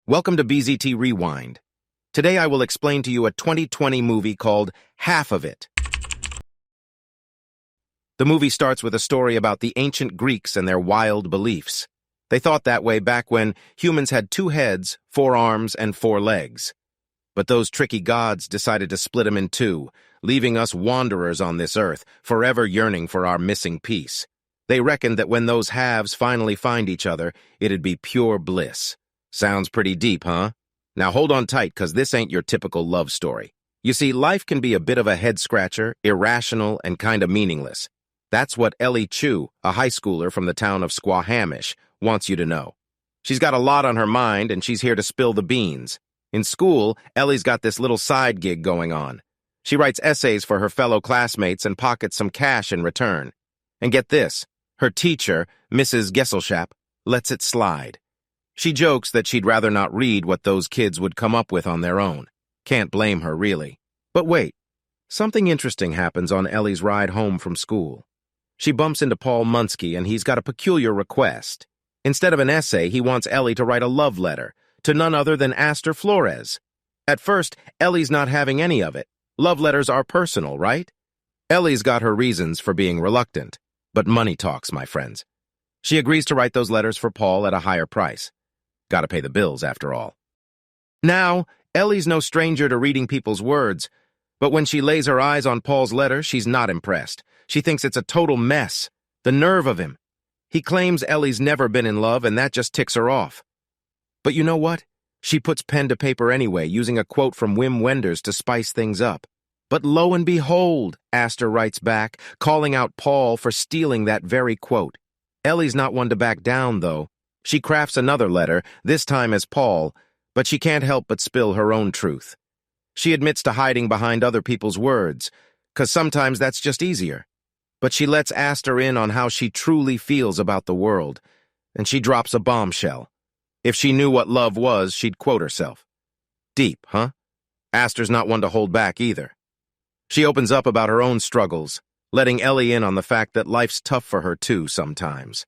Welcome to BZT Rewind. Today I will explain to you a 2020 movie called Half of It. The movie starts with a story about the ancient Greeks and their wild beliefs. They thought that way back when humans had 2 heads, 4 arms, and 4 legs. But those tricky gods decided to split them in 2, leaving us wanderers on this earth, forever yearning for our missing piece. They reckoned that when those halves finally find each other, it'd be pure bliss. Sounds pretty deep, huh? Now hold on tight, because this ain't your typical love story. You see, life can be a bit of a head-scratcher, irrational, and kind of meaningless. That's what Ellie Chu, a high schooler from the town of Squahamish, wants you to know. She's got a lot on her mind, and she's here to spill the beans. In school, Ellie's got this little side gig going on. She writes essays for her fellow classmates and pockets some cash in return. And get this, her teacher, Mrs. Gesselschap, lets it slide. She jokes that she'd rather not read what those kids would come up with on their own. Can't blame her, really. But wait, something interesting happens on Ellie's ride home from school. She bumps into Paul Munsky, and he's got a peculiar request. Instead of an essay, he wants Ellie to write a love letter to none other than Astor Flores. At first, Ellie's not having any of it. Love letters are personal, right? Ellie's got her reasons for being reluctant, but money talks, my friends. She agrees to write those letters for Paul at a higher price. Gotta pay the bills, after all. Now, Ellie's no stranger to reading people's words, but when she lays her eyes on Paul's letter, she's not impressed. She thinks it's a total mess. The nerve of him. He claims Ellie's never been in love, and that just ticks her off. But you know what? She puts pen to paper anyway, using a quote from Wim Wenders to spice things up. But lo and behold, Astor writes back, calling out Paul for stealing that very quote. Ellie's not one to back down, though. She crafts another letter, this time as Paul, but she can't help but spill her own truth. She admits to hiding behind other people's words, 'cause sometimes that's just easier. But she lets Astor in on how she truly feels about the world, and she drops a bombshell. If she knew what love was, she'd quote herself. Deep, huh? Astor's not one to hold back either. She opens up about her own struggles, letting Ellie in on the fact that life's tough for her too sometimes.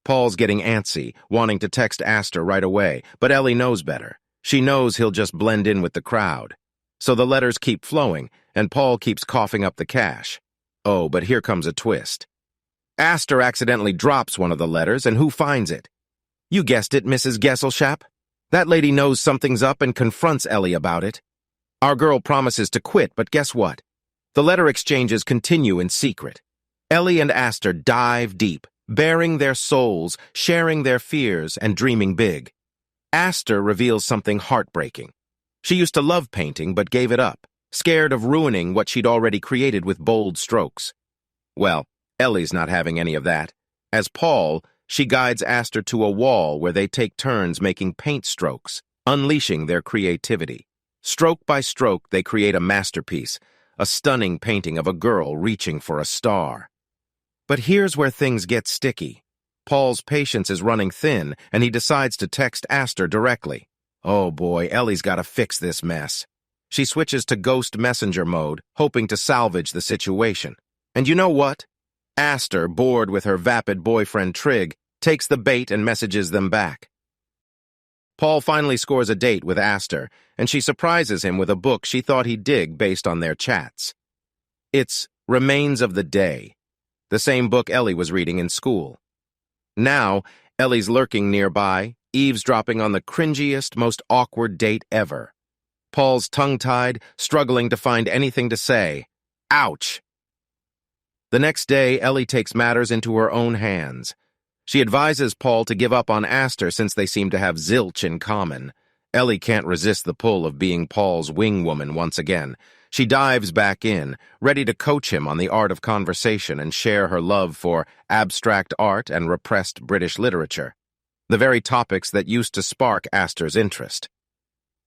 Paul's getting antsy, wanting to text Astor right away, but Ellie knows better. She knows he'll just blend in with the crowd. So the letters keep flowing, and Paul keeps coughing up the cash. Oh, but here comes a twist. Astor accidentally drops one of the letters, and who finds it? You guessed it, Mrs. Gesselschap. That lady knows something's up and confronts Ellie about it. Our girl promises to quit, but guess what? The letter exchanges continue in secret. Ellie and Astor dive deep, baring their souls, sharing their fears, and dreaming big. Astor reveals something heartbreaking. She used to love painting, but gave it up, scared of ruining what she'd already created with bold strokes. Well, Ellie's not having any of that. As Paul, she guides Astor to a wall where they take turns making paint strokes, unleashing their creativity. Stroke by stroke, they create a masterpiece, a stunning painting of a girl reaching for a star. But here's where things get sticky. Paul's patience is running thin, and he decides to text Astor directly. Oh boy, Ellie's got to fix this mess. She switches to ghost messenger mode, hoping to salvage the situation. And you know what? Astor, bored with her vapid boyfriend Trig, takes the bait and messages them back. Paul finally scores a date with Astor, and she surprises him with a book she thought he'd dig based on their chats. It's Remains of the Day, the same book Ellie was reading in school. Now, Ellie's lurking nearby, eavesdropping on the cringiest, most awkward date ever. Paul's tongue-tied, struggling to find anything to say. Ouch! The next day, Ellie takes matters into her own hands. She advises Paul to give up on Astor since they seem to have zilch in common. Ellie can't resist the pull of being Paul's wingwoman once again. She dives back in, ready to coach him on the art of conversation and share her love for abstract art and repressed British literature, the very topics that used to spark Astor's interest.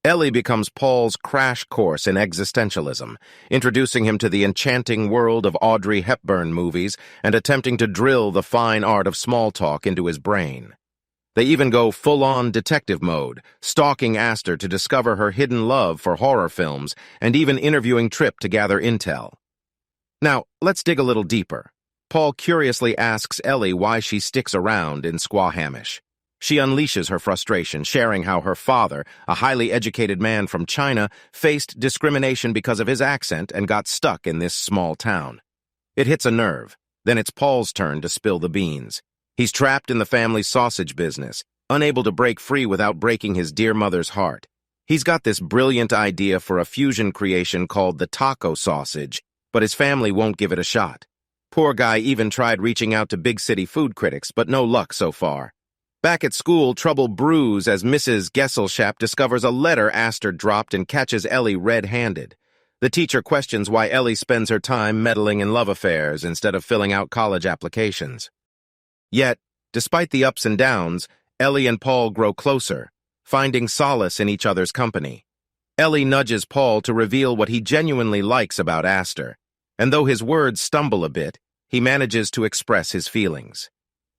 Ellie becomes Paul's crash course in existentialism, introducing him to the enchanting world of Audrey Hepburn movies and attempting to drill the fine art of small talk into his brain. They even go full-on detective mode, stalking Astor to discover her hidden love for horror films and even interviewing Tripp to gather intel. Now, let's dig a little deeper. Paul curiously asks Ellie why she sticks around in Squahamish. She unleashes her frustration, sharing how her father, a highly educated man from China, faced discrimination because of his accent and got stuck in this small town. It hits a nerve. Then it's Paul's turn to spill the beans. He's trapped in the family sausage business, unable to break free without breaking his dear mother's heart. He's got this brilliant idea for a fusion creation called the taco sausage, but his family won't give it a shot. Poor guy even tried reaching out to big city food critics, but no luck so far. Back at school, trouble brews as Mrs. Gesselschap discovers a letter Aster dropped and catches Ellie red-handed. The teacher questions why Ellie spends her time meddling in love affairs instead of filling out college applications. Yet, despite the ups and downs, Ellie and Paul grow closer, finding solace in each other's company. Ellie nudges Paul to reveal what he genuinely likes about Aster, and though his words stumble a bit, he manages to express his feelings.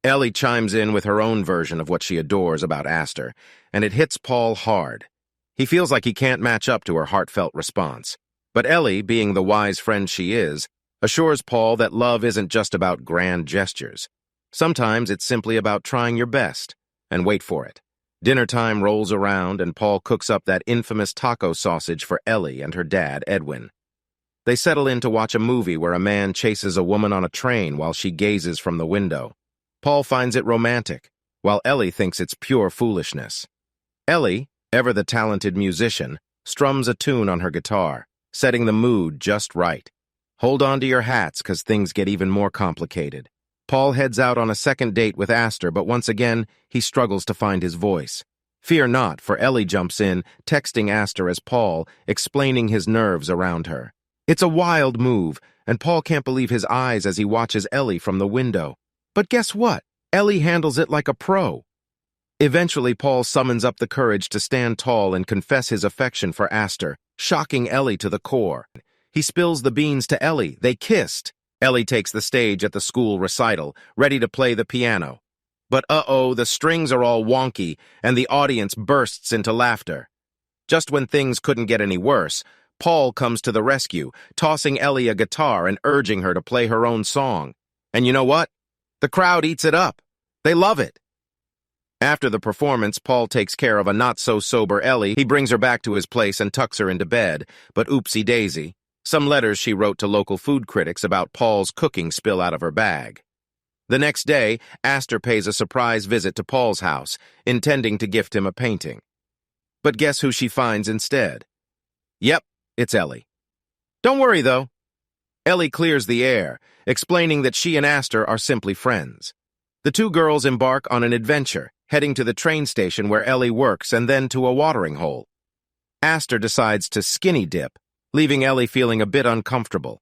Ellie chimes in with her own version of what she adores about Aster, and it hits Paul hard. He feels like he can't match up to her heartfelt response. But Ellie, being the wise friend she is, assures Paul that love isn't just about grand gestures. Sometimes it's simply about trying your best, and wait for it. Dinner time rolls around, and Paul cooks up that infamous taco sausage for Ellie and her dad, Edwin. They settle in to watch a movie where a man chases a woman on a train while she gazes from the window. Paul finds it romantic, while Ellie thinks it's pure foolishness. Ellie, ever the talented musician, strums a tune on her guitar, setting the mood just right. Hold on to your hats, 'cause things get even more complicated. Paul heads out on a second date with Aster, but once again, he struggles to find his voice. Fear not, for Ellie jumps in, texting Aster as Paul, explaining his nerves around her. It's a wild move, and Paul can't believe his eyes as he watches Ellie from the window. But guess what? Ellie handles it like a pro. Eventually, Paul summons up the courage to stand tall and confess his affection for Aster, shocking Ellie to the core. He spills the beans to Ellie. They kissed. Ellie takes the stage at the school recital, ready to play the piano. But the strings are all wonky, and the audience bursts into laughter. Just when things couldn't get any worse, Paul comes to the rescue, tossing Ellie a guitar and urging her to play her own song. And you know what? The crowd eats it up. They love it. After the performance, Paul takes care of a not-so-sober Ellie. He brings her back to his place and tucks her into bed, but oopsie-daisy. Some letters she wrote to local food critics about Paul's cooking spill out of her bag. The next day, Aster pays a surprise visit to Paul's house, intending to gift him a painting. But guess who she finds instead? Yep, it's Ellie. Don't worry, though. Ellie clears the air, explaining that she and Aster are simply friends. The two girls embark on an adventure, heading to the train station where Ellie works and then to a watering hole. Aster decides to skinny dip, leaving Ellie feeling a bit uncomfortable.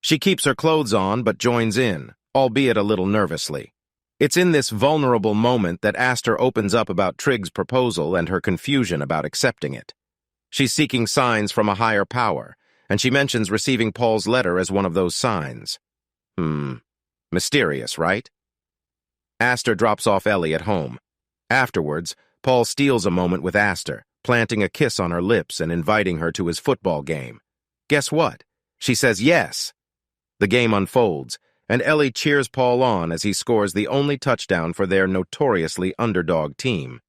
She keeps her clothes on but joins in, albeit a little nervously. It's in this vulnerable moment that Aster opens up about Trigg's proposal and her confusion about accepting it. She's seeking signs from a higher power, and she mentions receiving Paul's letter as one of those signs. Mysterious, right? Aster drops off Ellie at home. Afterwards, Paul steals a moment with Aster, planting a kiss on her lips and inviting her to his football game. Guess what? She says yes. The game unfolds, and Ellie cheers Paul on as he scores the only touchdown for their notoriously underdog team.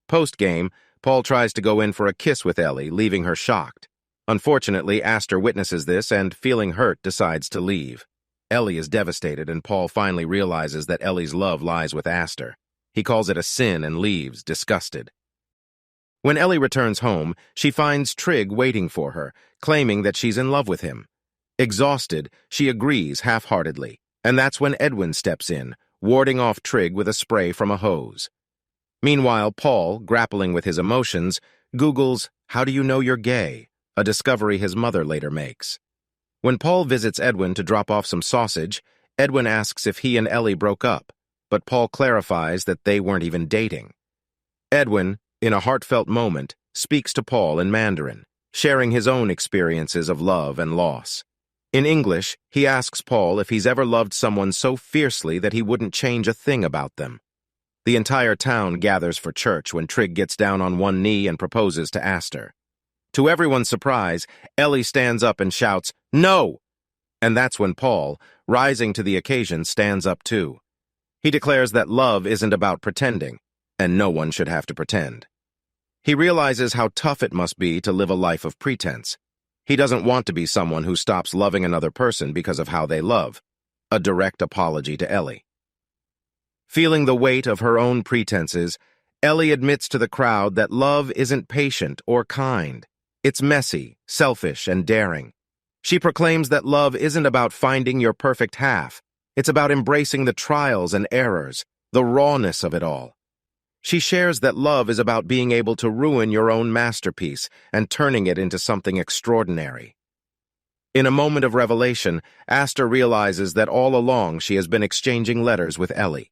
Post-game, Paul tries to go in for a kiss with Ellie, leaving her shocked. Unfortunately, Aster witnesses this and, feeling hurt, decides to leave. Ellie is devastated, and Paul finally realizes that Ellie's love lies with Aster. He calls it a sin and leaves, disgusted. When Ellie returns home, she finds Trigg waiting for her, claiming that she's in love with him. Exhausted, she agrees half-heartedly, and that's when Edwin steps in, warding off Trigg with a spray from a hose. Meanwhile, Paul, grappling with his emotions, Googles, "How do you know you're gay?" a discovery his mother later makes. When Paul visits Edwin to drop off some sausage, Edwin asks if he and Ellie broke up, but Paul clarifies that they weren't even dating. Edwin, in a heartfelt moment, speaks to Paul in Mandarin, sharing his own experiences of love and loss. In English, he asks Paul if he's ever loved someone so fiercely that he wouldn't change a thing about them. The entire town gathers for church when Trigg gets down on one knee and proposes to Aster. To everyone's surprise, Ellie stands up and shouts, "No!" And that's when Paul, rising to the occasion, stands up too. He declares that love isn't about pretending, and no one should have to pretend. He realizes how tough it must be to live a life of pretense. He doesn't want to be someone who stops loving another person because of how they love. A direct apology to Ellie. Feeling the weight of her own pretenses, Ellie admits to the crowd that love isn't patient or kind. It's messy, selfish, and daring. She proclaims that love isn't about finding your perfect half. It's about embracing the trials and errors, the rawness of it all. She shares that love is about being able to ruin your own masterpiece and turning it into something extraordinary. In a moment of revelation, Aster realizes that all along she has been exchanging letters with Ellie.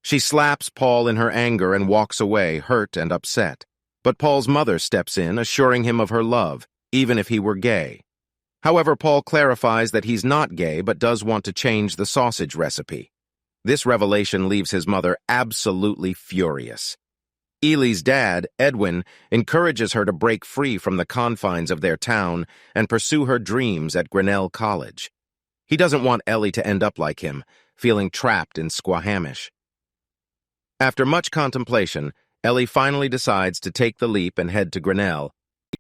She slaps Paul in her anger and walks away, hurt and upset. But Paul's mother steps in, assuring him of her love, even if he were gay. However, Paul clarifies that he's not gay but does want to change the sausage recipe. This revelation leaves his mother absolutely furious. Ellie's dad, Edwin, encourages her to break free from the confines of their town and pursue her dreams at Grinnell College. He doesn't want Ellie to end up like him, feeling trapped in Squahamish. After much contemplation, Ellie finally decides to take the leap and head to Grinnell.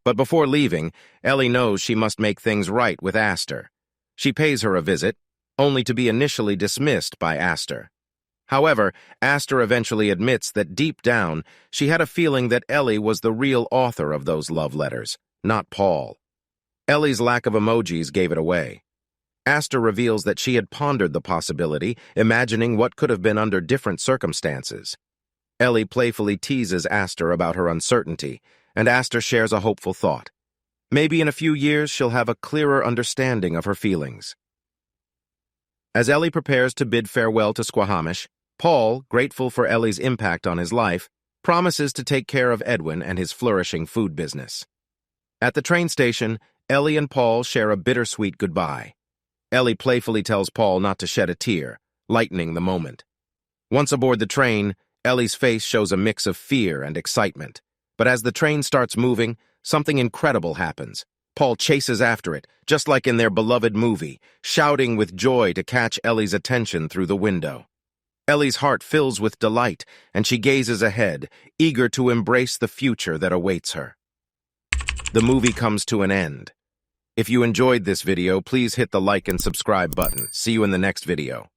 But before leaving, Ellie knows she must make things right with Aster. She pays her a visit, only to be initially dismissed by Aster. However, Aster eventually admits that deep down, she had a feeling that Ellie was the real author of those love letters, not Paul. Ellie's lack of emojis gave it away. Aster reveals that she had pondered the possibility, imagining what could have been under different circumstances. Ellie playfully teases Aster about her uncertainty, and Aster shares a hopeful thought. Maybe in a few years she'll have a clearer understanding of her feelings. As Ellie prepares to bid farewell to Squahamish, Paul, grateful for Ellie's impact on his life, promises to take care of Edwin and his flourishing food business. At the train station, Ellie and Paul share a bittersweet goodbye. Ellie playfully tells Paul not to shed a tear, lightening the moment. Once aboard the train, Ellie's face shows a mix of fear and excitement. But as the train starts moving, something incredible happens. Paul chases after it, just like in their beloved movie, shouting with joy to catch Ellie's attention through the window. Ellie's heart fills with delight, and she gazes ahead, eager to embrace the future that awaits her. The movie comes to an end. If you enjoyed this video, please hit the like and subscribe button. See you in the next video.